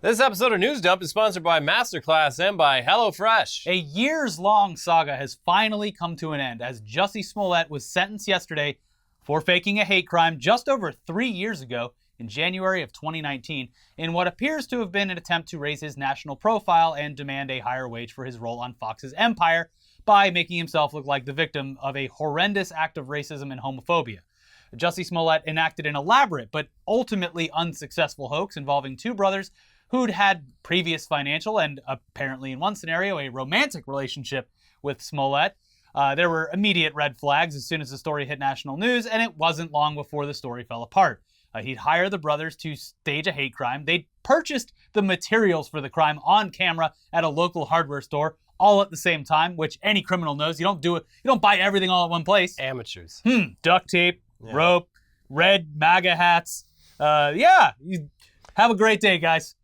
This episode of News Dump is sponsored by Masterclass and by HelloFresh. A years-long saga has finally come to an end as Jussie Smollett was sentenced yesterday for faking a hate crime just over 3 years ago in January of 2019 in what appears to have been an attempt to raise his national profile and demand a higher wage for his role on Fox's Empire by making himself look like the victim of a horrendous act of racism and homophobia. Jussie Smollett enacted an elaborate but ultimately unsuccessful hoax involving two brothers who'd had previous financial and apparently in one scenario a romantic relationship with Smollett. There were immediate red flags as soon as the story hit national news, and it wasn't long before the story fell apart. He'd hired the brothers to stage a hate crime. They'd purchased the materials for the crime on camera at a local hardware store, all at the same time, which any criminal knows. You don't buy everything all at one place. Amateurs. Duct tape, rope, red MAGA hats. You have a great day, guys.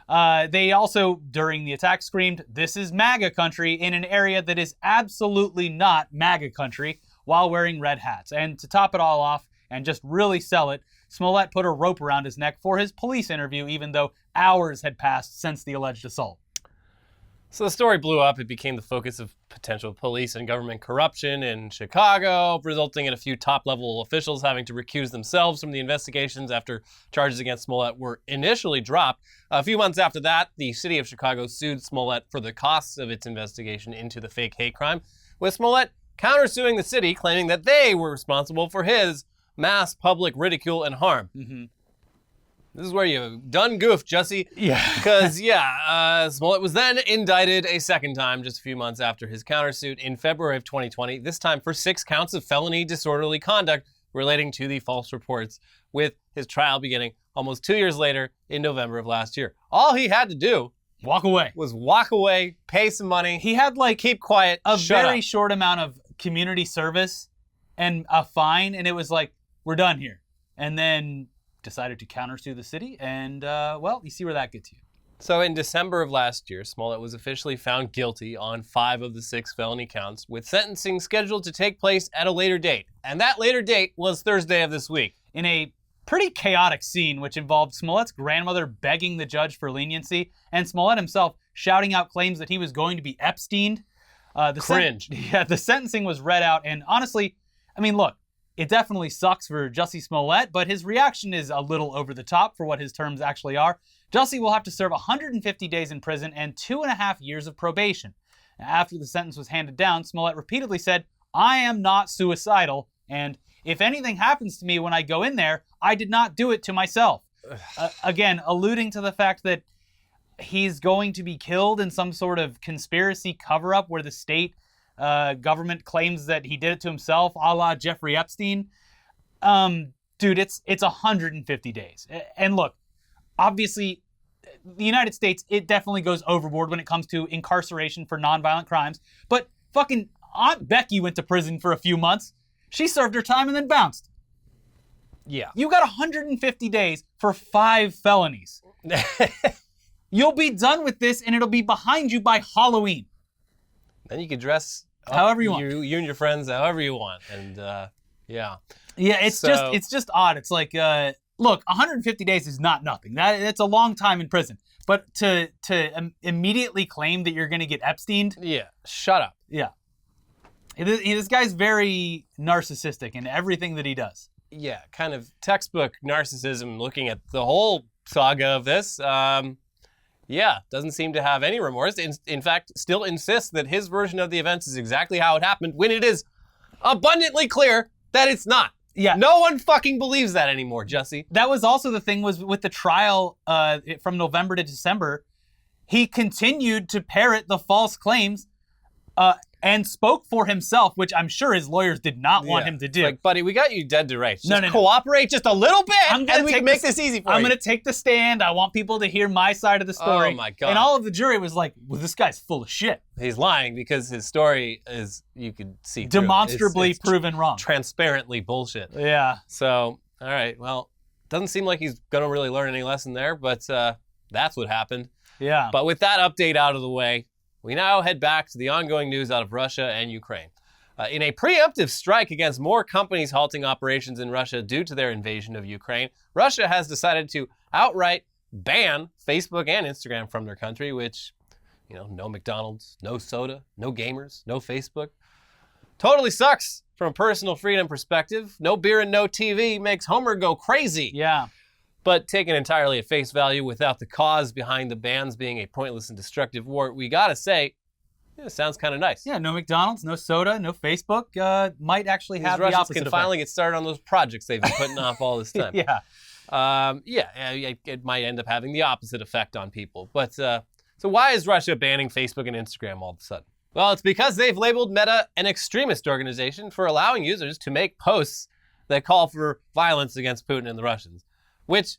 They also, during the attack, screamed, "This is MAGA country," in an area that is absolutely not MAGA country, while wearing red hats. And to top it all off, and just really sell it, Smollett put a rope around his neck for his police interview, even though hours had passed since the alleged assault. So the story blew up. It became the focus of potential police and government corruption in Chicago, resulting in a few top-level officials having to recuse themselves from the investigations after charges against Smollett were initially dropped. A few months after that, the city of Chicago sued Smollett for the costs of its investigation into the fake hate crime, with Smollett countersuing the city, claiming that they were responsible for his mass public ridicule and harm. This is where you done goofed, Jussie. Yeah. Because, Smollett was then indicted a second time just a few months after his countersuit in February of 2020, this time for 6 counts of felony disorderly conduct relating to the false reports, with his trial beginning almost 2 years later in November of last year. All he had to do Walk away. was walk away, pay some money. He had keep quiet, a shut very up. short amount of community service and a fine, and it was like, we're done here. And then decided to countersue the city, and you see where that gets you. So in December of last year, Smollett was officially found guilty on 5 of the 6 felony counts, with sentencing scheduled to take place at a later date. And that later date was Thursday of this week. In a pretty chaotic scene, which involved Smollett's grandmother begging the judge for leniency, and Smollett himself shouting out claims that he was going to be Epsteined. Cringe. The sentencing was read out, and honestly, look, it definitely sucks for Jussie Smollett, but his reaction is a little over the top for what his terms actually are. Jussie will have to serve 150 days in prison and 2.5 years of probation. After the sentence was handed down, Smollett repeatedly said, "I am not suicidal, and if anything happens to me when I go in there, I did not do it to myself." Again, alluding to the fact that he's going to be killed in some sort of conspiracy cover-up where the state government claims that he did it to himself, a la Jeffrey Epstein. Dude, it's 150 days. And look, obviously, the United States, it definitely goes overboard when it comes to incarceration for nonviolent crimes. But fucking Aunt Becky went to prison for a few months. She served her time and then bounced. Yeah. You got 150 days for 5 felonies. You'll be done with this and it'll be behind you by Halloween. Then you can dress however you want. You and your friends however you want. And Yeah, it's just odd. It's like, look, 150 days is not nothing. It's a long time in prison. But to immediately claim that you're going to get Epsteined? Yeah, shut up. Yeah. This guy's very narcissistic in everything that he does. Yeah, kind of textbook narcissism looking at the whole saga of this. Doesn't seem to have any remorse. In fact, still insists that his version of the events is exactly how it happened, when it is abundantly clear that it's not. Yeah. No one fucking believes that anymore, Jussie. That was also the thing was with the trial from November to December, he continued to parrot the false claims and spoke for himself, which I'm sure his lawyers did not want him to do. Like, buddy, we got you dead to rights. Just No. cooperate just a little bit, and we can make this easy for you. I'm going to take the stand. I want people to hear my side of the story. Oh, my God. And all of the jury was like, well, this guy's full of shit. He's lying because his story is, you could see through it. Demonstrably It's proven wrong. Transparently bullshit. Yeah. So, all right, well, doesn't seem like he's going to really learn any lesson there, but that's what happened. Yeah. But with that update out of the way, we now head back to the ongoing news out of Russia and Ukraine. In a preemptive strike against more companies halting operations in Russia due to their invasion of Ukraine, Russia has decided to outright ban Facebook and Instagram from their country, which, no McDonald's, no soda, no gamers, no Facebook. Totally sucks from a personal freedom perspective. No beer and no TV makes Homer go crazy. Yeah. But taken entirely at face value without the cause behind the bans being a pointless and destructive war, we gotta say, it sounds kind of nice. Yeah, no McDonald's, no soda, no Facebook. Might actually have the opposite can effect. finally get started on those projects they've been putting off all this time. Yeah. It might end up having the opposite effect on people. But so why is Russia banning Facebook and Instagram all of a sudden? Well, it's because they've labeled Meta an extremist organization for allowing users to make posts that call for violence against Putin and the Russians. Which,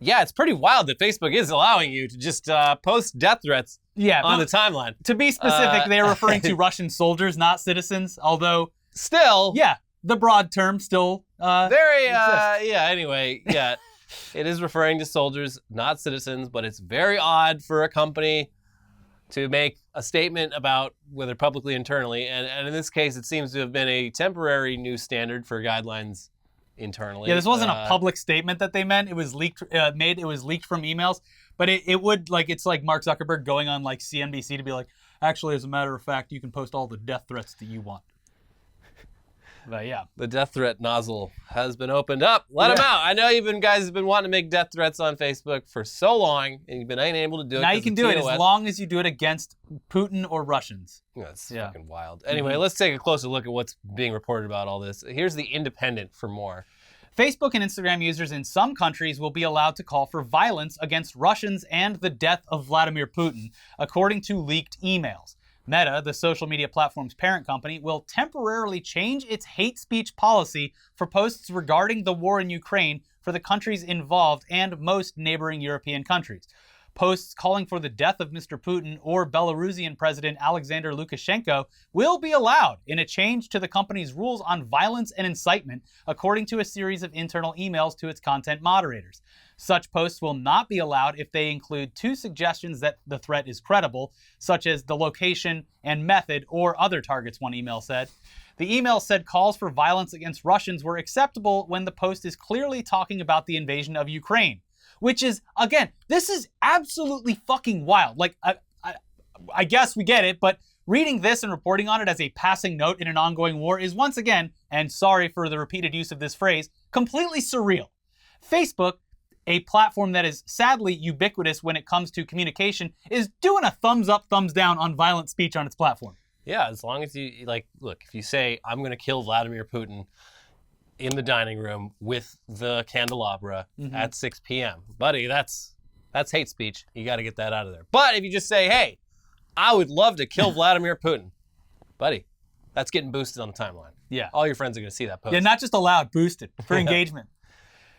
it's pretty wild that Facebook is allowing you to just post death threats on the timeline. To be specific, they're referring to Russian soldiers, not citizens, although... Still... Yeah, the broad term still anyway, it is referring to soldiers, not citizens, but it's very odd for a company to make a statement about whether publicly or internally, and in this case, it seems to have been a temporary new standard for guidelines internally. Yeah, this wasn't a public statement that they meant. It was leaked. It was leaked from emails, but it would it's like Mark Zuckerberg going on like CNBC to be like, actually, as a matter of fact, you can post all the death threats that you want. But yeah, the death threat nozzle has been opened up. Let them out. I know guys have been wanting to make death threats on Facebook for so long, and you've been unable to do it. Now you can do it as long as you do it against Putin or Russians. That's fucking wild. Anyway, let's take a closer look at what's being reported about all this. Here's the Independent for more. Facebook and Instagram users in some countries will be allowed to call for violence against Russians and the death of Vladimir Putin, according to leaked emails. Meta, the social media platform's parent company, will temporarily change its hate speech policy for posts regarding the war in Ukraine for the countries involved and most neighboring European countries. Posts calling for the death of Mr. Putin or Belarusian President Alexander Lukashenko will be allowed in a change to the company's rules on violence and incitement, according to a series of internal emails to its content moderators. Such posts will not be allowed if they include two suggestions that the threat is credible, such as the location and method or other targets, one email said. The email said calls for violence against Russians were acceptable when the post is clearly talking about the invasion of Ukraine. Which is, again, this is absolutely fucking wild. Like, I guess we get it, but reading this and reporting on it as a passing note in an ongoing war is once again, and sorry for the repeated use of this phrase, completely surreal. Facebook, a platform that is sadly ubiquitous when it comes to communication, is doing a thumbs up, thumbs down on violent speech on its platform. Yeah, as long as you, look, if you say, I'm going to kill Vladimir Putin in the dining room with the candelabra at 6 p.m. Buddy, that's hate speech. You got to get that out of there. But if you just say, hey, I would love to kill Vladimir Putin, buddy, that's getting boosted on the timeline. Yeah. All your friends are going to see that post. Yeah, not just allowed, boosted for engagement.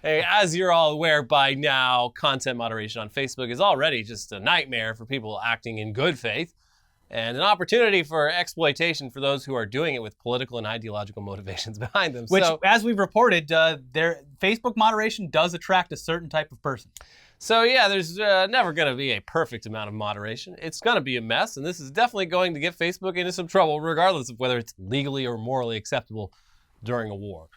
Hey, as you're all aware by now, content moderation on Facebook is already just a nightmare for people acting in good faith, and an opportunity for exploitation for those who are doing it with political and ideological motivations behind them. Which, as we've reported, Facebook moderation does attract a certain type of person. So yeah, there's never going to be a perfect amount of moderation. It's going to be a mess, and this is definitely going to get Facebook into some trouble, regardless of whether it's legally or morally acceptable during a war.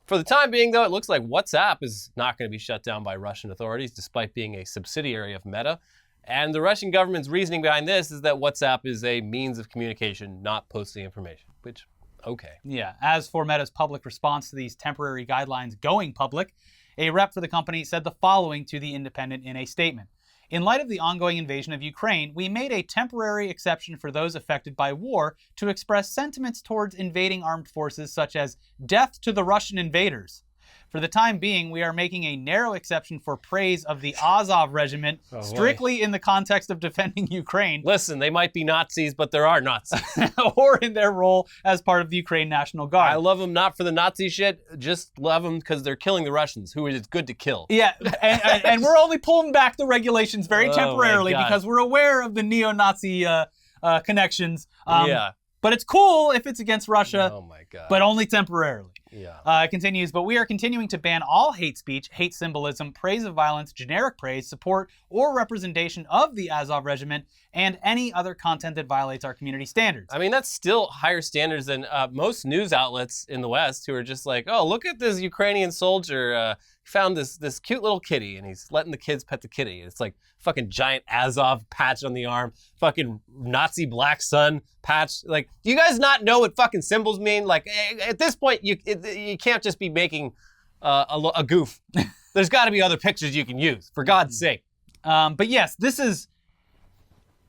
For the time being, though, it looks like WhatsApp is not going to be shut down by Russian authorities, despite being a subsidiary of Meta. And the Russian government's reasoning behind this is that WhatsApp is a means of communication, not posting information, which, okay. Yeah, as for Meta's public response to these temporary guidelines going public, a rep for the company said the following to The Independent in a statement. In light of the ongoing invasion of Ukraine, we made a temporary exception for those affected by war to express sentiments towards invading armed forces such as death to the Russian invaders. For the time being, we are making a narrow exception for praise of the Azov regiment, strictly in the context of defending Ukraine. Listen, they might be Nazis, but there are Nazis. Or in their role as part of the Ukraine National Guard. I love them not for the Nazi shit, just love them because they're killing the Russians, who is good to kill. Yeah, and we're only pulling back the regulations very temporarily because we're aware of the neo-Nazi connections. Yeah. But it's cool if it's against Russia, oh my God. But only temporarily. Yeah. It continues, but we are continuing to ban all hate speech, hate symbolism, praise of violence, generic praise, support, or representation of the Azov regiment, and any other content that violates our community standards. I mean, that's still higher standards than most news outlets in the West who are just like, oh, look at this Ukrainian soldier found this cute little kitty, and he's letting the kids pet the kitty. It's like fucking giant Azov patch on the arm, fucking Nazi black sun patch. Like, do you guys not know what fucking symbols mean? Like, at this point, you can't just be making a goof. There's got to be other pictures you can use, for God's sake. But yes,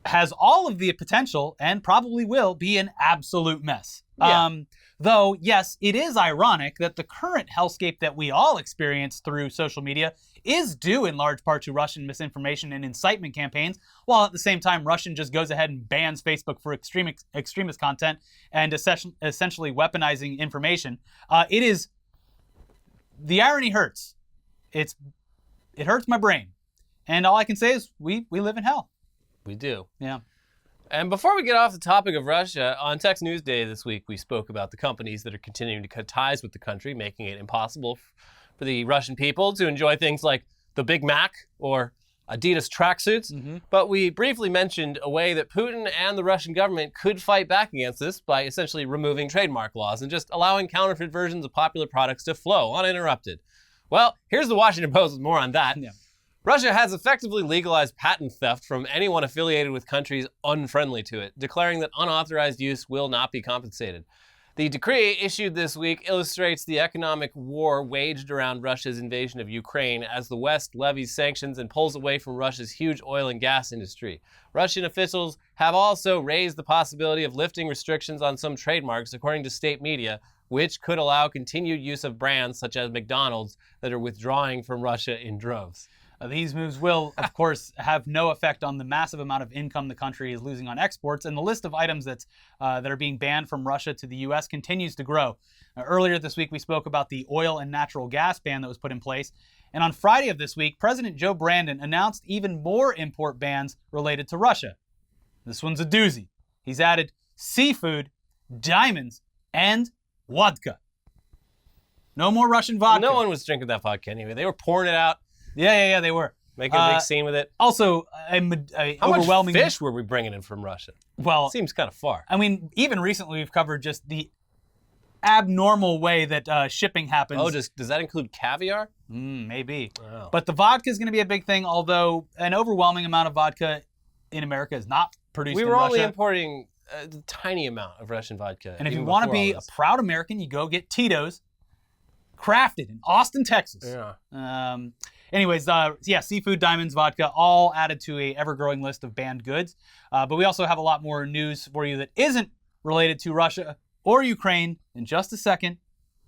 has all of the potential and probably will be an absolute mess. Yeah. Though, yes, it is ironic that the current hellscape that we all experience through social media is due in large part to Russian misinformation and incitement campaigns, while at the same time Russian just goes ahead and bans Facebook for extremist content and essentially weaponizing information. The irony hurts. It hurts my brain. And all I can say is we live in hell. We do. Yeah. And before we get off the topic of Russia, on Tex News Day this week, we spoke about the companies that are continuing to cut ties with the country, making it impossible for the Russian people to enjoy things like the Big Mac or Adidas tracksuits. Mm-hmm. But we briefly mentioned a way that Putin and the Russian government could fight back against this by essentially removing trademark laws and just allowing counterfeit versions of popular products to flow uninterrupted. Well, here's the Washington Post with more on that. Yeah. Russia has effectively legalized patent theft from anyone affiliated with countries unfriendly to it, declaring that unauthorized use will not be compensated. The decree issued this week illustrates the economic war waged around Russia's invasion of Ukraine as the West levies sanctions and pulls away from Russia's huge oil and gas industry. Russian officials have also raised the possibility of lifting restrictions on some trademarks, according to state media, which could allow continued use of brands such as McDonald's that are withdrawing from Russia in droves. These moves will, of course, have no effect on the massive amount of income the country is losing on exports, and the list of items that are being banned from Russia to the U.S. continues to grow. Earlier this week, we spoke about the oil and natural gas ban that was put in place, and on Friday of this week, President Joe Brandon announced even more import bans related to Russia. This one's a doozy. He's added seafood, diamonds, and vodka. No more Russian vodka. No one was drinking that vodka anyway. They were pouring it out. Yeah, they were. Making a big scene with it. Also, how overwhelming... much fish were we bringing in from Russia? Well... Seems kind of far. I mean, even recently we've covered just the abnormal way that shipping happens. Oh, does that include caviar? Maybe. Oh. But the vodka is going to be a big thing, although an overwhelming amount of vodka in America is not produced in Russia. We were only importing a tiny amount of Russian vodka. And if you want to be a proud American, you go get Tito's, crafted in Austin, Texas. Yeah. Anyways, seafood, diamonds, vodka, all added to a ever-growing list of banned goods. But we also have a lot more news for you that isn't related to Russia or Ukraine in just a second,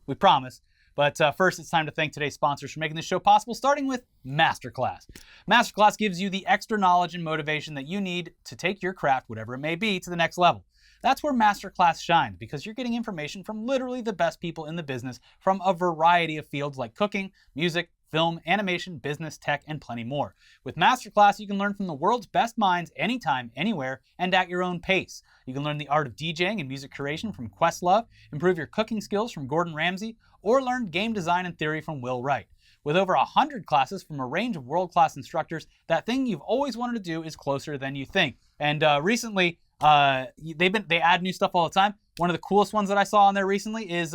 we promise. But first, it's time to thank today's sponsors for making this show possible, starting with Masterclass. Masterclass gives you the extra knowledge and motivation that you need to take your craft, whatever it may be, to the next level. That's where Masterclass shines, because you're getting information from literally the best people in the business from a variety of fields like cooking, music, film, animation, business, tech, and plenty more. With Masterclass, you can learn from the world's best minds anytime, anywhere, and at your own pace. You can learn the art of DJing and music curation from Questlove, improve your cooking skills from Gordon Ramsay, or learn game design and theory from Will Wright. With over 100 classes from a range of world-class instructors, that thing you've always wanted to do is closer than you think. And recently, they add new stuff all the time. One of the coolest ones that I saw on there recently is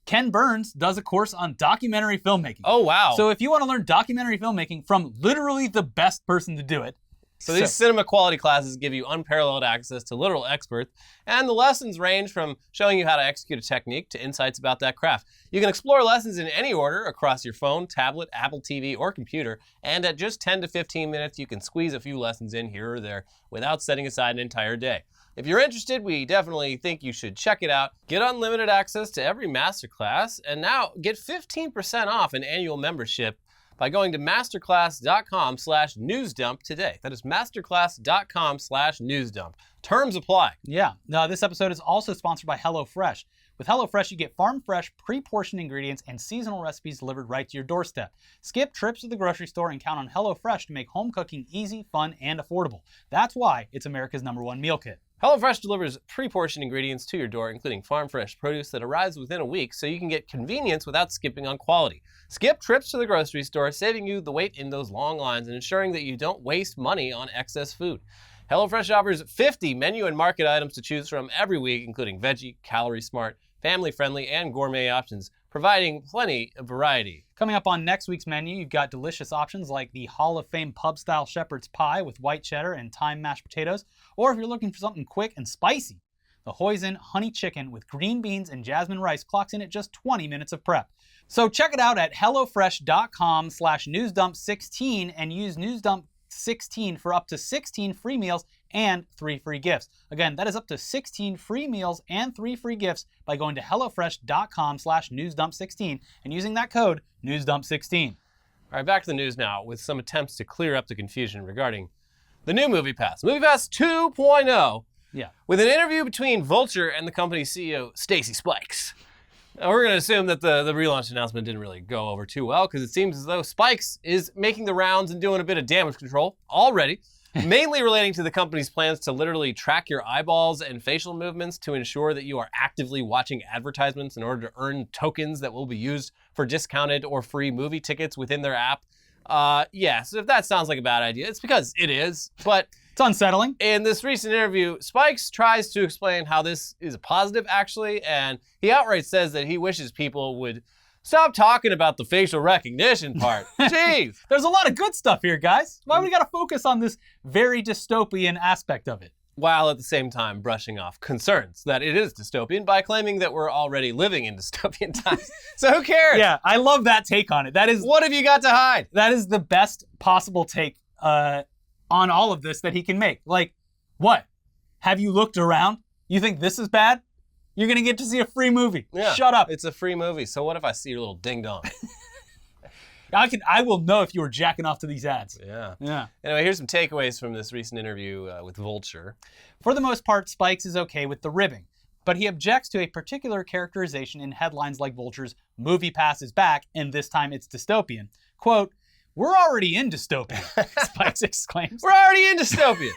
Ken Burns does a course on documentary filmmaking. Oh, wow. So if you want to learn documentary filmmaking from literally the best person to do it. So these cinema quality classes give you unparalleled access to literal experts, and the lessons range from showing you how to execute a technique to insights about that craft. You can explore lessons in any order across your phone, tablet, Apple TV, or computer, and at just 10 to 15 minutes, you can squeeze a few lessons in here or there without setting aside an entire day. If you're interested, we definitely think you should check it out. Get unlimited access to every masterclass, and now get 15% off an annual membership by going to masterclass.com/newsdump today. That is masterclass.com/newsdump. Terms apply. Yeah. Now, this episode is also sponsored by HelloFresh. With HelloFresh, you get farm-fresh, pre-portioned ingredients and seasonal recipes delivered right to your doorstep. Skip trips to the grocery store and count on HelloFresh to make home cooking easy, fun, and affordable. That's why it's America's #1 meal kit. HelloFresh delivers pre-portioned ingredients to your door, including farm-fresh produce that arrives within a week, so you can get convenience without skipping on quality. Skip trips to the grocery store, saving you the wait in those long lines and ensuring that you don't waste money on excess food. HelloFresh offers 50 menu and market items to choose from every week, including veggie, calorie smart, family-friendly, and gourmet options. providing plenty of variety. Coming up on next week's menu, you've got delicious options like the Hall of Fame pub-style shepherd's pie with white cheddar and thyme mashed potatoes, or if you're looking for something quick and spicy, the Hoisin honey chicken with green beans and jasmine rice clocks in at just 20 minutes of prep. So check it out at hellofresh.com/newsdump16 and use newsdump16 for up to 16 free meals and 3 free gifts. Again, that is up to 16 free meals and 3 free gifts by going to hellofresh.com/newsdump16 and using that code newsdump16. All right, back to the news now with some attempts to clear up the confusion regarding the new MoviePass. MoviePass 2.0. Yeah. With an interview between Vulture and the company's CEO, Stacy Spikes. Now, we're going to assume that the relaunch announcement didn't really go over too well because it seems as though Spikes is making the rounds and doing a bit of damage control already, mainly relating to the company's plans to literally track your eyeballs and facial movements to ensure that you are actively watching advertisements in order to earn tokens that will be used for discounted or free movie tickets within their app. Yeah, so if that sounds like a bad idea, it's because it is, but it's unsettling. In this recent interview, Spikes tries to explain how this is a positive, actually, and he outright says that he wishes people would stop talking about the facial recognition part. Jeez! There's a lot of good stuff here, guys. Why we gotta focus on this very dystopian aspect of it? While at the same time brushing off concerns that it is dystopian by claiming that we're already living in dystopian times. So who cares? Yeah, I love that take on it. That is, what have you got to hide? That is the best possible take on all of this that he can make. Like, what? Have you looked around? You think this is bad? You're gonna get to see a free movie. Yeah, shut up. It's a free movie. So what if I see your little ding dong? I will know if you were jacking off to these ads. Yeah. Yeah. Anyway, here's some takeaways from this recent interview with Vulture. For the most part, Spikes is okay with the ribbing, but he objects to a particular characterization in headlines like Vulture's MoviePass is back, and this time it's dystopian. Quote, "We're already in dystopia," Spikes exclaims. We're already in dystopia.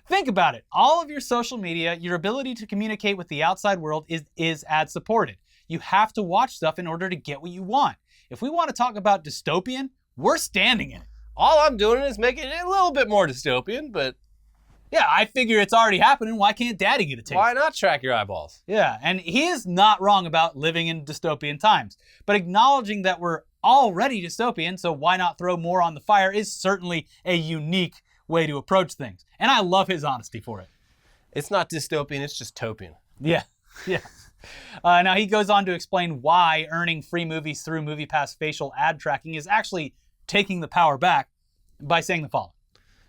Think about it. All of your social media, your ability to communicate with the outside world is ad-supported. You have to watch stuff in order to get what you want. If we want to talk about dystopian, we're standing in it. All I'm doing is making it a little bit more dystopian, but yeah, I figure it's already happening. Why can't Daddy get a taste? Why not track your eyeballs? Yeah, and he is not wrong about living in dystopian times, but acknowledging that we're already dystopian, so why not throw more on the fire, is certainly a unique way to approach things. And I love his honesty for it. It's not dystopian, it's just topian. Yeah, yeah. Now he goes on to explain why earning free movies through MoviePass facial ad tracking is actually taking the power back by saying the following.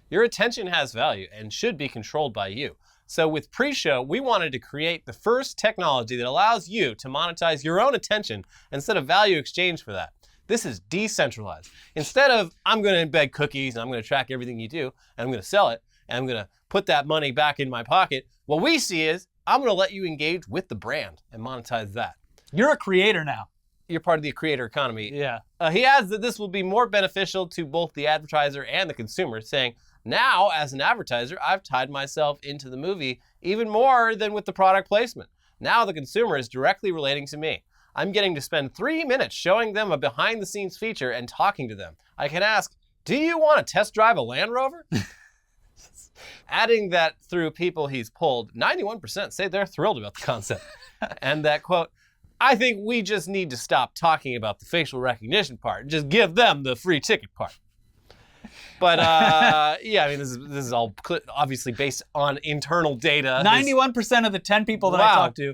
Your attention has value and should be controlled by you. So with pre-show, we wanted to create the first technology that allows you to monetize your own attention instead of value exchange for that. This is decentralized. Instead of, I'm going to embed cookies and I'm going to track everything you do and I'm going to sell it and I'm going to put that money back in my pocket, what we see is, I'm going to let you engage with the brand and monetize that. You're a creator now. You're part of the creator economy. Yeah. He adds that this will be more beneficial to both the advertiser and the consumer, saying, now, as an advertiser, I've tied myself into the movie even more than with the product placement. Now the consumer is directly relating to me. I'm getting to spend 3 minutes showing them a behind-the-scenes feature and talking to them. I can ask, do you want to test drive a Land Rover? Adding that through people he's pulled, 91% say they're thrilled about the concept. And that, quote, I think we just need to stop talking about the facial recognition part and just give them the free ticket part. But yeah, I mean, this is all obviously based on internal data. 91% of the 10 people that I talked to.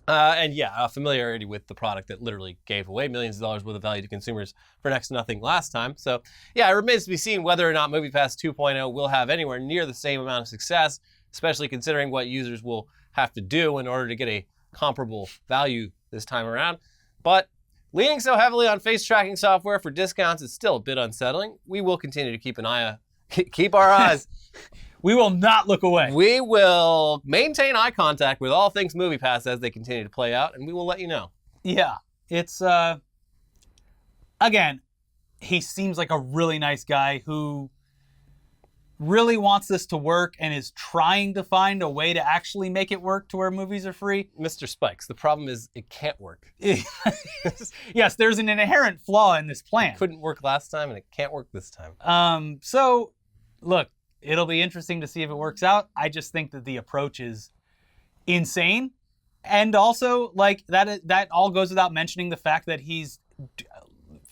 And yeah, familiarity with the product that literally gave away millions of dollars worth of value to consumers for next to nothing last time. So yeah, it remains to be seen whether or not MoviePass 2.0 will have anywhere near the same amount of success, especially considering what users will have to do in order to get a comparable value this time around. But leaning so heavily on face tracking software for discounts is still a bit unsettling. We will continue to keep our eyes. We will not look away. We will maintain eye contact with all things MoviePass as they continue to play out, and we will let you know. Yeah, it's, again, he seems like a really nice guy who really wants this to work and is trying to find a way to actually make it work to where movies are free. Mr. Spikes, the problem is it can't work. Yes, there's an inherent flaw in this plan. It couldn't work last time, and it can't work this time. So, look, it'll be interesting to see if it works out. I just think that the approach is insane, And also, like, that all goes without mentioning the fact that he's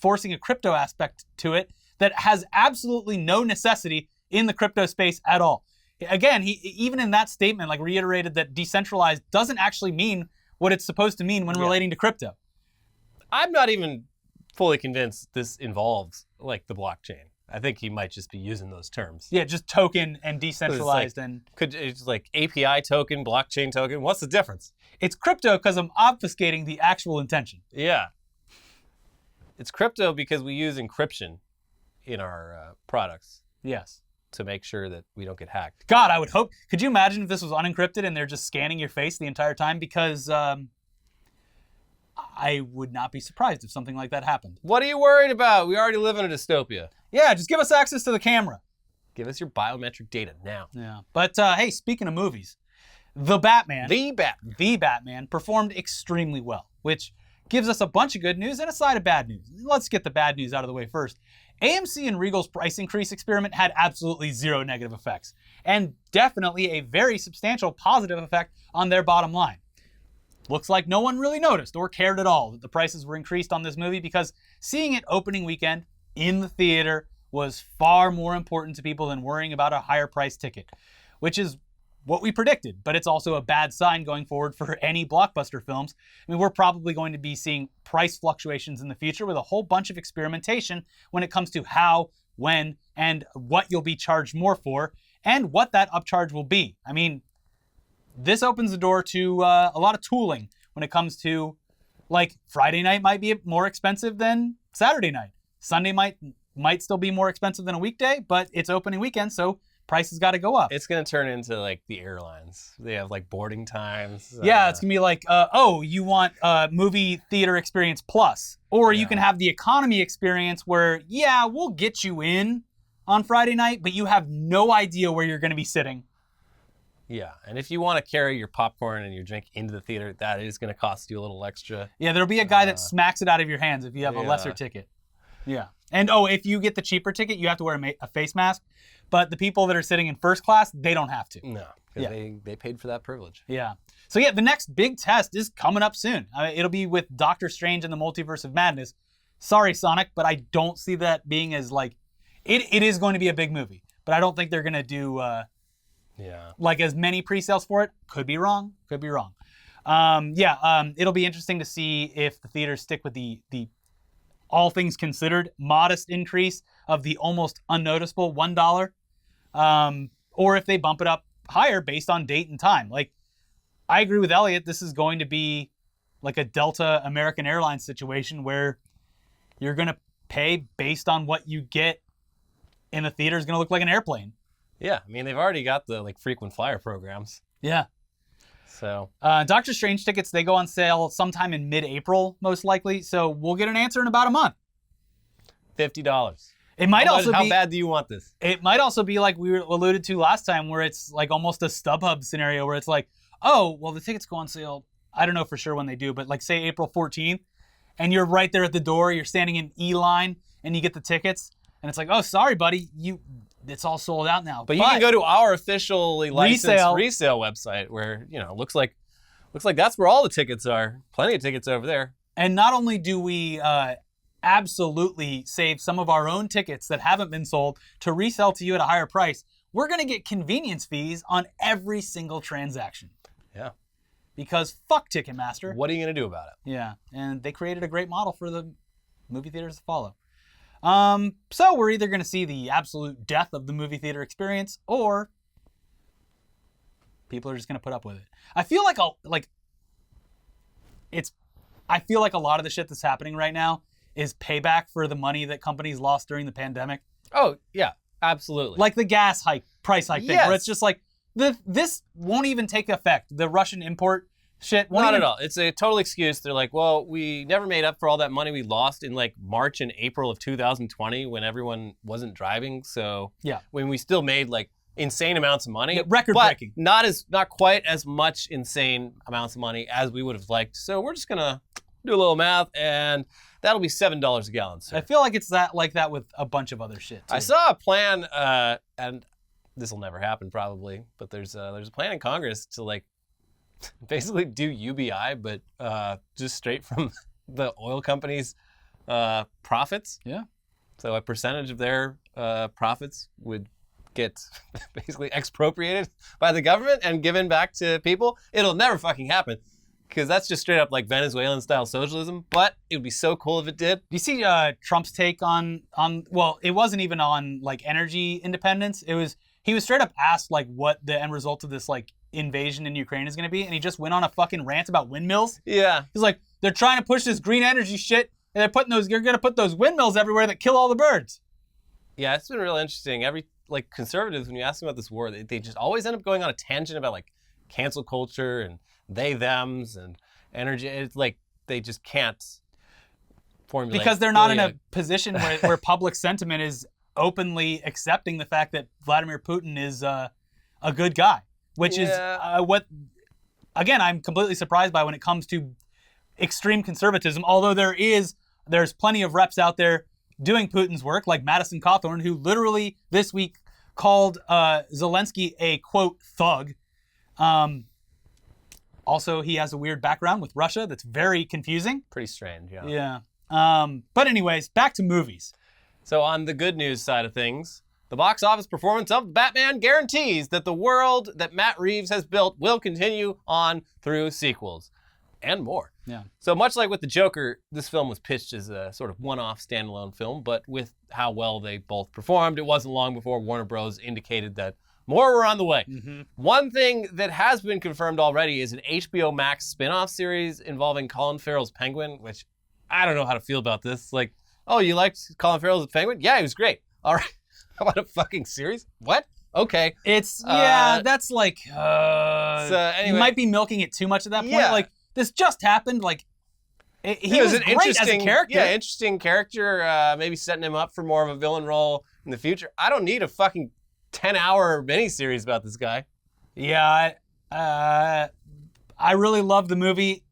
forcing a crypto aspect to it that has absolutely no necessity in the crypto space at all. Again, he even in that statement, like, reiterated that decentralized doesn't actually mean what it's supposed to mean when relating to crypto. I'm not even fully convinced this involves, like, the blockchain. I think he might just be using those terms. Yeah, just token and decentralized It's like API token, blockchain token. What's the difference? It's crypto because I'm obfuscating the actual intention. Yeah. It's crypto because we use encryption in our products. Yes. To make sure that we don't get hacked. God, I would hope. Could you imagine if this was unencrypted and they're just scanning your face the entire time? Because I would not be surprised if something like that happened. What are you worried about? We already live in a dystopia. Yeah, just give us access to the camera. Give us your biometric data now. Yeah. But hey, speaking of movies, The Batman performed extremely well, which gives us a bunch of good news and a side of bad news. Let's get the bad news out of the way first. AMC and Regal's price increase experiment had absolutely zero negative effects, and definitely a very substantial positive effect on their bottom line. Looks like no one really noticed or cared at all that the prices were increased on this movie, because seeing it opening weekend in the theater was far more important to people than worrying about a higher price ticket, which is what we predicted, but it's also a bad sign going forward for any blockbuster films. I mean, we're probably going to be seeing price fluctuations in the future with a whole bunch of experimentation when it comes to how, when, and what you'll be charged more for, and what that upcharge will be. I mean, this opens the door to a lot of tooling when it comes to, like, Friday night might be more expensive than Saturday night. Sunday might still be more expensive than a weekday, but it's opening weekend, so prices got to go up. It's going to turn into, like, the airlines. They have, like, boarding times. Yeah, it's going to be like, oh, you want movie theater experience plus. Or you can have the economy experience where, yeah, we'll get you in on Friday night, but you have no idea where you're going to be sitting. Yeah, and if you want to carry your popcorn and your drink into the theater, that is going to cost you a little extra. Yeah, there'll be a guy that smacks it out of your hands if you have a lesser ticket. Yeah. And, oh, if you get the cheaper ticket, you have to wear a face mask. But the people that are sitting in first class, they don't have to. No, because they paid for that privilege. Yeah. So yeah, the next big test is coming up soon. It'll be with Doctor Strange and the Multiverse of Madness. Sorry, Sonic, but I don't see that being as, like, it is going to be a big movie. But I don't think they're going to do, like, as many pre-sales for it. Could be wrong. It'll be interesting to see if the theaters stick with the all things considered modest increase of the almost unnoticeable $1. Or if they bump it up higher based on date and time. Like, I agree with Elliot. This is going to be like a Delta American Airlines situation where you're going to pay based on what you get in the theater is going to look like an airplane. Yeah, I mean, they've already got the, like, frequent flyer programs. Yeah. So Doctor Strange tickets, they go on sale sometime in mid-April, most likely. So we'll get an answer in about a month. $50. It might How bad do you want this? It might also be like we alluded to last time, where it's like almost a StubHub scenario where it's like, oh, well, the tickets go on sale. I don't know for sure when they do, but like say April 14th, and you're right there at the door. You're standing in E-line, and you get the tickets, and it's like, oh, sorry, buddy, it's all sold out now. But you can go to our officially licensed resale website where, looks like that's where all the tickets are. Plenty of tickets over there. And not only do we absolutely save some of our own tickets that haven't been sold to resell to you at a higher price, we're going to get convenience fees on every single transaction. Yeah. Because fuck Ticketmaster. What are you going to do about it? Yeah. And they created a great model for the movie theaters to follow. So we're either going to see the absolute death of the movie theater experience, or people are just going to put up with it. I feel like a lot of the shit that's happening right now is payback for the money that companies lost during the pandemic. Oh, yeah, absolutely. Like the gas price hike thing, where it's just like, this won't even take effect. The Russian import shit won't Not at all. It's a total excuse. They're like, well, we never made up for all that money we lost in, like, March and April of 2020 when everyone wasn't driving. So when we still made, like, insane amounts of money. Yeah, record-breaking. Not quite as much insane amounts of money as we would have liked. So we're just going to do a little math, and that'll be $7 a gallon, sir. I feel like it's like that with a bunch of other shit, too. I saw a plan, and this will never happen probably, but there's a plan in Congress to, like, basically do UBI, but just straight from the oil companies' profits. Yeah. So a percentage of their profits would get basically expropriated by the government and given back to people. It'll never fucking happen because that's just straight up like Venezuelan style socialism. But it would be so cool if it did. Do you see Trump's take on well, it wasn't even on like energy independence. He was straight up asked like what the end result of this like invasion in Ukraine is going to be, and he just went on a fucking rant about windmills. Yeah. He's like, they're trying to push this green energy shit, and they're going to put those windmills everywhere that kill all the birds. Yeah, it's been real interesting. Like conservatives, when you ask them about this war, they just always end up going on a tangent about like cancel culture and they thems and energy. It's like they just can't formulate. Because they're not in a position where public sentiment is openly accepting the fact that Vladimir Putin is a good guy, which is what, again, I'm completely surprised by when it comes to extreme conservatism, although there's plenty of reps out there doing Putin's work, like Madison Cawthorn, who literally this week called Zelensky a, quote, thug. Also, he has a weird background with Russia that's very confusing. Pretty strange, yeah. Yeah. But anyways, back to movies. So on the good news side of things, the box office performance of Batman guarantees that the world that Matt Reeves has built will continue on through sequels and more. Yeah. So much like with the Joker, this film was pitched as a sort of one-off standalone film, but with how well they both performed, it wasn't long before Warner Bros. Indicated that more were on the way. Mm-hmm. One thing that has been confirmed already is an HBO Max spin-off series involving Colin Farrell's Penguin, which I don't know how to feel about this. Like, oh, you liked Colin Farrell's Penguin? Yeah, he was great. All right. How about a fucking series? What? Okay. It's, that's like, so anyway, you might be milking it too much at that point. Yeah. Like, this just happened. Like, he was great as a character. Yeah, interesting character. Maybe setting him up for more of a villain role in the future. I don't need a fucking 10-hour miniseries about this guy. Yeah, I really love the movie.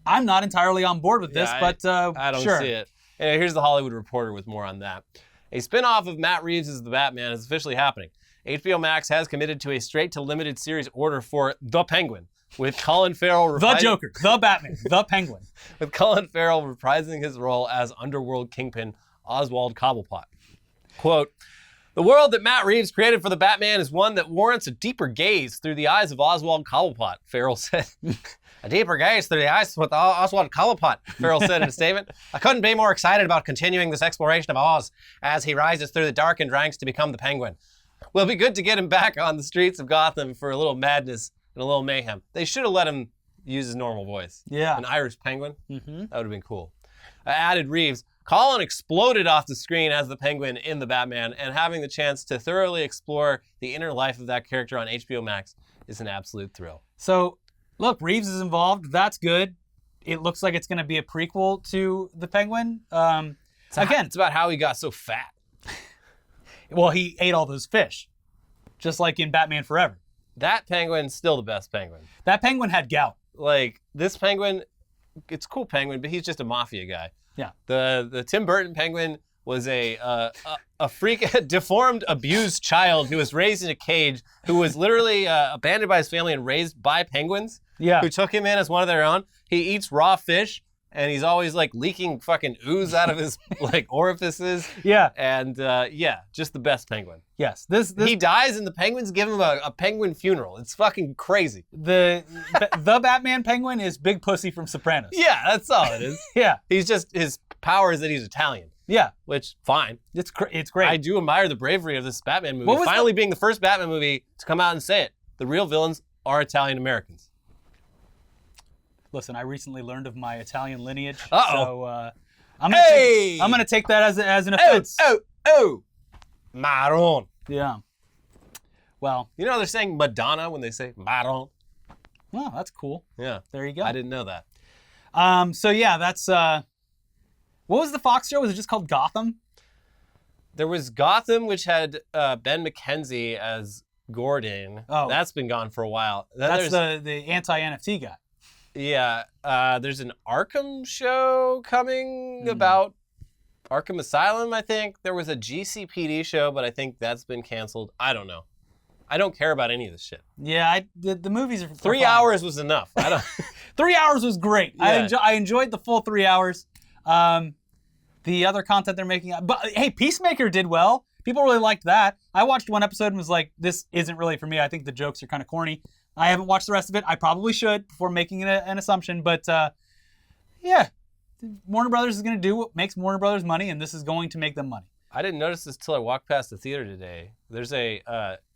I'm not entirely on board with this, but I don't sure. see it. Anyway, here's the Hollywood Reporter with more on that. A spin-off of Matt Reeves' as The Batman is officially happening. HBO Max has committed to a straight-to-limited series order for The Penguin, with Colin Farrell The Joker, The Batman, The Penguin. With Colin Farrell reprising his role as underworld kingpin Oswald Cobblepot. Quote, "The world that Matt Reeves created for the Batman is one that warrants a deeper gaze through the eyes of Oswald Cobblepot," Farrell said. "A deeper gaze through the eyes with Oswald Cobblepot," Farrell said in a statement. "I couldn't be more excited about continuing this exploration of Oz as he rises through the darkened ranks to become the Penguin. Will be good to get him back on the streets of Gotham for a little madness and a little mayhem." They should have let him use his normal voice. Yeah. An Irish Penguin. Mm-hmm. That would have been cool. Added Reeves, "Colin exploded off the screen as the Penguin in The Batman, and having the chance to thoroughly explore the inner life of that character on HBO Max is an absolute thrill." So, look, Reeves is involved. That's good. It looks like it's going to be a prequel to The Penguin. Again, it's about how he got so fat. Well, he ate all those fish, just like in Batman Forever. That Penguin's still the best Penguin. That Penguin had gout. Like, this Penguin, it's a cool Penguin, but he's just a mafia guy. Yeah. The Tim Burton Penguin was a freak, deformed, abused child who was raised in a cage, who was literally abandoned by his family and raised by penguins. Yeah. Who took him in as one of their own. He eats raw fish, and he's always like leaking fucking ooze out of his like orifices. Yeah. And just the best Penguin. Yes. This He dies, and the Penguins give him a penguin funeral. It's fucking crazy. the Batman Penguin is Big Pussy from Sopranos. Yeah, that's all it is. Yeah. He's just, his power is that he's Italian. Yeah. Which, fine. It's great. I do admire the bravery of this Batman movie. Finally being the first Batman movie to come out and say it. The real villains are Italian Americans. Listen, I recently learned of my Italian lineage. Uh-oh. So I'm gonna take that as an offense. Oh. Maron. Yeah. Well, You know they're saying Madonna when they say Maron? well, that's cool. Yeah. There you go. I didn't know that. So yeah, that's what was the Fox show? Was it just called Gotham? There was Gotham, which had Ben McKenzie as Gordon. Oh. That's been gone for a while. Then That's there's- the anti-NFT guy. Yeah, there's an Arkham show coming about Arkham Asylum, I think. There was a GCPD show, but I think that's been canceled. I don't know. I don't care about any of this shit. Yeah, the movies are 3 fine. hours was enough. I don't. 3 hours was great. Yeah. I enjoyed the full 3 hours. The other content they're making, but hey, Peacemaker did well. People really liked that. I watched one episode and was like, this isn't really for me. I think the jokes are kind of corny. I haven't watched the rest of it. I probably should before making an assumption, but yeah, Warner Brothers is going to do what makes Warner Brothers money, and this is going to make them money. I didn't notice this till I walked past the theater today. There's a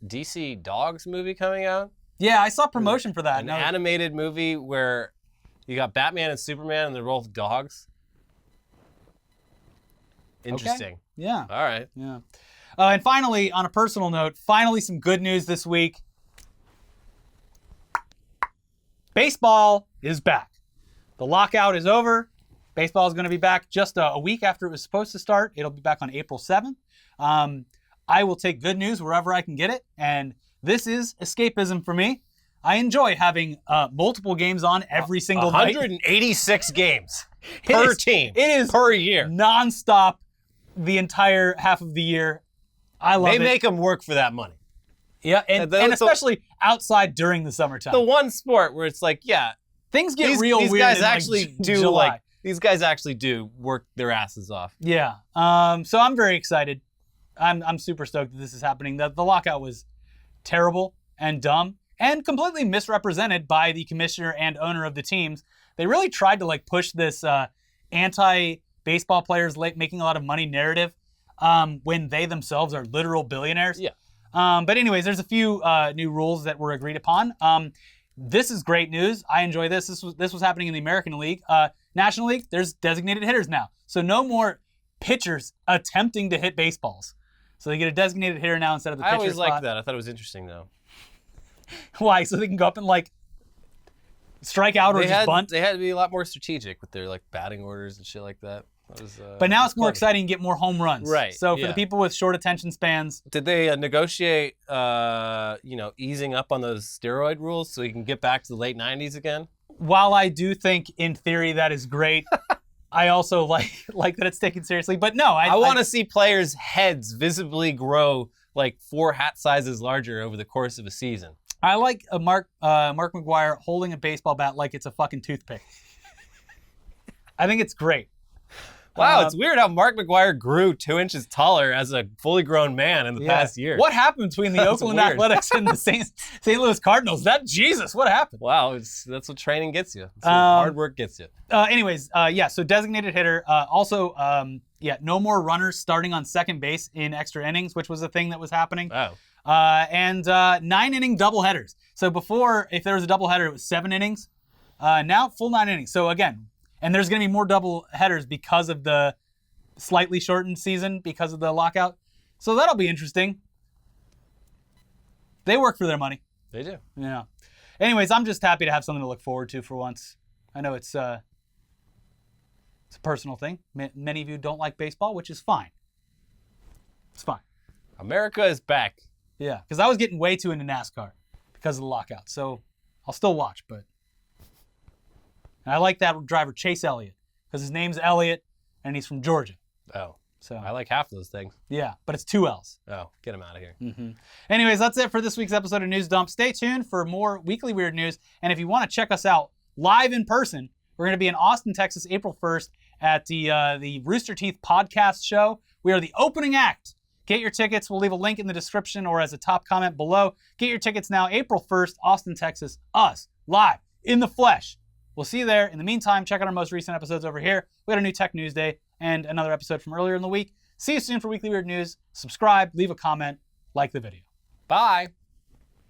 DC Dogs movie coming out. Yeah, I saw promotion for that. An animated movie where you got Batman and Superman, and they're both dogs. Interesting. Okay. Yeah. All right. Yeah. And finally, on a personal note, some good news this week. Baseball is back. The lockout is over. Baseball is going to be back just a week after it was supposed to start. It'll be back on April 7th. I will take good news wherever I can get it, and this is escapism for me. I enjoy having multiple games on every single night. 186 games per team. It is per year. Nonstop the entire half of the year. I love it. They make them work for that money. Yeah, and especially outside during the summertime. The one sport where it's like, yeah, things get real weird. These guys in, actually like, do July. like these guys actually do work their asses off. Yeah. So I'm very excited. I'm super stoked that this is happening. The lockout was terrible and dumb and completely misrepresented by the commissioner and owner of the teams. They really tried to like push this anti-baseball players making a lot of money narrative when they themselves are literal billionaires. Yeah. But anyways, there's a few new rules that were agreed upon. This is great news. I enjoy this. This was happening in the American League. National League, there's designated hitters now. So no more pitchers attempting to hit baseballs. So they get a designated hitter now instead of the pitcher I always spot. liked that. I thought it was interesting though. Why? So they can go up and like strike out or just bunt? They had to be a lot more strategic with their like batting orders and shit like that. But now it's more exciting and get more home runs. Right. So for the people with short attention spans. Did they negotiate, easing up on those steroid rules so you can get back to the late 90s again? While I do think in theory that is great, I also like that it's taken seriously. But no, I want to see players' heads visibly grow like 4 hat sizes larger over the course of a season. I like Mark McGwire holding a baseball bat like it's a fucking toothpick. I think it's great. Wow, it's weird how Mark McGwire grew 2 inches taller as a fully grown man in the past year. What happened between the Oakland weird. Athletics and the St. Louis Cardinals? Jesus, what happened? Wow, that's what training gets you. That's what hard work gets you. So designated hitter. No more runners starting on second base in extra innings, which was a thing that was happening. Oh. And 9-inning doubleheaders. So before, if there was a doubleheader, it was 7 innings. Now, full 9 innings. So again, and there's going to be more double headers because of the slightly shortened season because of the lockout. So that'll be interesting. They work for their money. They do. Yeah. Anyways, I'm just happy to have something to look forward to for once. I know it's a personal thing. Many of you don't like baseball, which is fine. It's fine. America is back. Yeah, because I was getting way too into NASCAR because of the lockout. So I'll still watch, but... And I like that driver, Chase Elliott, because his name's Elliott, and he's from Georgia. Oh. So I like half of those things. Yeah, but it's 2 L's. Oh, get him out of here. Mm-hmm. Anyways, that's it for this week's episode of News Dump. Stay tuned for more weekly weird news. And if you want to check us out live in person, we're going to be in Austin, Texas, April 1st at the Rooster Teeth podcast show. We are the opening act. Get your tickets. We'll leave a link in the description or as a top comment below. Get your tickets now, April 1st, Austin, Texas. Us, live, in the flesh. We'll see you there. In the meantime, check out our most recent episodes over here. We got a new Tech News Day and another episode from earlier in the week. See you soon for Weekly Weird News. Subscribe, leave a comment, like the video. Bye.